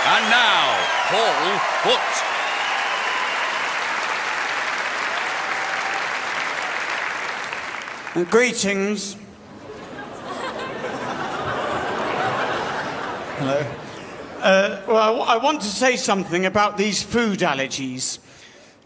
And now, Paul Hooked. Greetings. Hello. Well, I want to say something about these food allergies.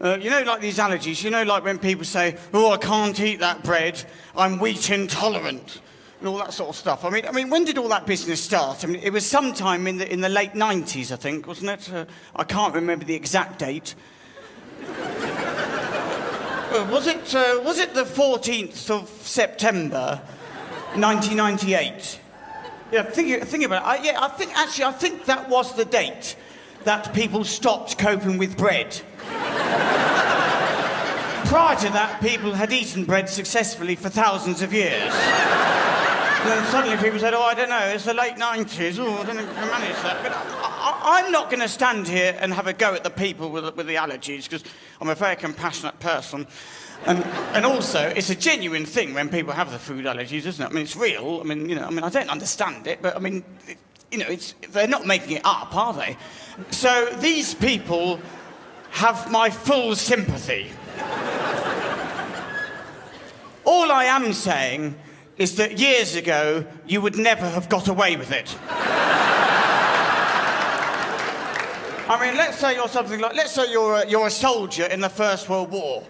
You know, like these allergies, you know, like when people say, oh, I can't eat that bread, I'm wheat intolerant, and all that sort of stuff. I mean, when did all that business start? I mean, it was sometime in the late 90s, I think, wasn't it? I can't remember the exact date. Was it the 14th of September, 1998? Yeah, think about it. I think that was the date that people stopped coping with bread. Prior to that, people had eaten bread successfully for thousands of years. Then suddenly people said, oh, I don't know, it's the late 90s, oh, I don't know if I can manage that. But I'm not going to stand here and have a go at the people with the allergies, because I'm a very compassionate person. And also, it's a genuine thing when people have the food allergies, isn't it? I mean, it's real. I mean, I don't understand it, but I mean, they're not making it up, are they? So these people have my full sympathy. All I am saying is that years ago, you would never have got away with it. I mean, let's say you're a soldier in the First World War.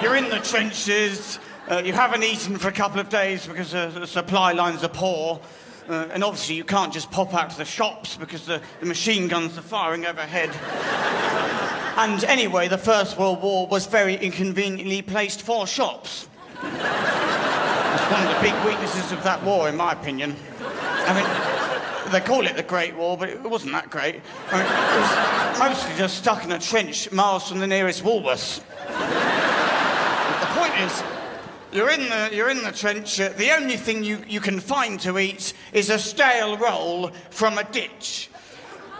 You're in the trenches, you haven't eaten for a couple of days because the supply lines are poor, and obviously you can't just pop out to the shops because the machine guns are firing overhead. And anyway, the First World War was very inconveniently placed for shops. That's one of the big weaknesses of that war, in my opinion. I mean, they call it the Great War, but it wasn't that great. I mean, it was mostly just stuck in a trench miles from the nearest Woolworths. The point is, you're in the trench. The only thing you can find to eat is a stale roll from a ditch.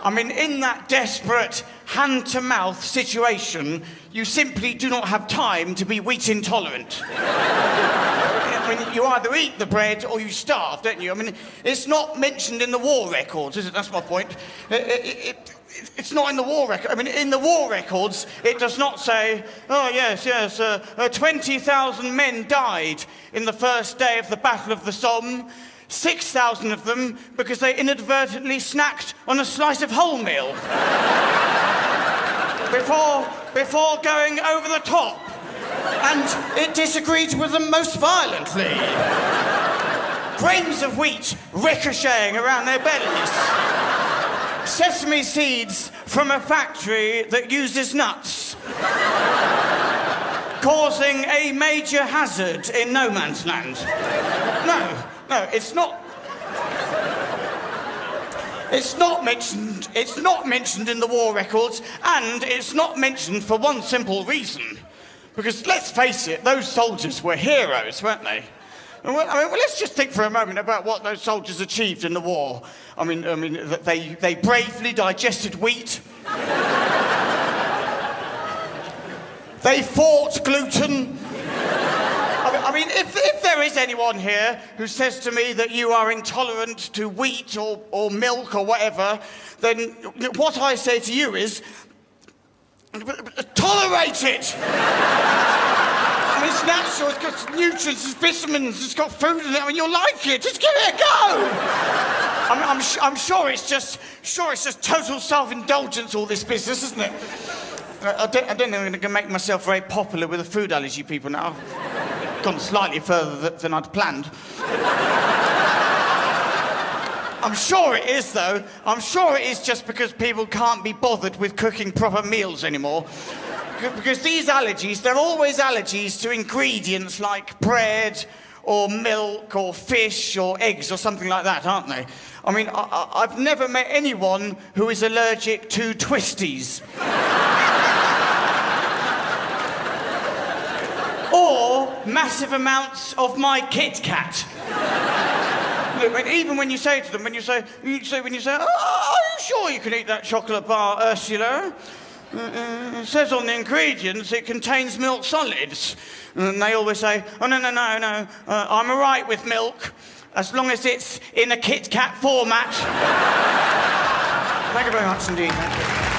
I mean, in that desperate hand-to-mouth situation, you simply do not have time to be wheat intolerant. I mean, you either eat the bread or you starve, don't you? I mean, it's not mentioned in the war records, is it? That's my point. It's not in the war record. I mean, in the war records, it does not say, oh, yes, 20,000 men died in the first day of the Battle of the Somme. 6,000 of them because they inadvertently snacked on a slice of wholemeal before going over the top, and it disagreed with them most violently. Grains of wheat ricocheting around their bellies. Sesame seeds from a factory that uses nuts, causing a major hazard in no man's land. No, it's not. It's not mentioned. It's not mentioned in the war records, and it's not mentioned for one simple reason. Because let's face it, those soldiers were heroes, weren't they? Well, let's just think for a moment about what those soldiers achieved in the war. I mean, they bravely digested wheat. They fought gluten. I mean, if there is anyone here who says to me that you are intolerant to wheat or milk or whatever, then what I say to you is, tolerate it! I mean, it's natural, it's got nutrients, it's vitamins, it's got food in it, I mean, you'll like it, just give it a go! I'm sure it's just total self-indulgence, all this business, isn't it? I don't think I'm going to make myself very popular with the food allergy people now. I've gone slightly further than I'd planned. I'm sure it is, though. I'm sure it is just because people can't be bothered with cooking proper meals anymore. Because these allergies, they're always allergies to ingredients like bread or milk or fish or eggs or something like that, aren't they? I mean, I've never met anyone who is allergic to twisties. Or massive amounts of my Kit Kat. Look, even when you say to them, oh, are you sure you can eat that chocolate bar, Ursula? It says on the ingredients it contains milk solids. And they always say, oh, no, I'm all right with milk, as long as it's in a Kit Kat format. Thank you very much indeed. Thank you.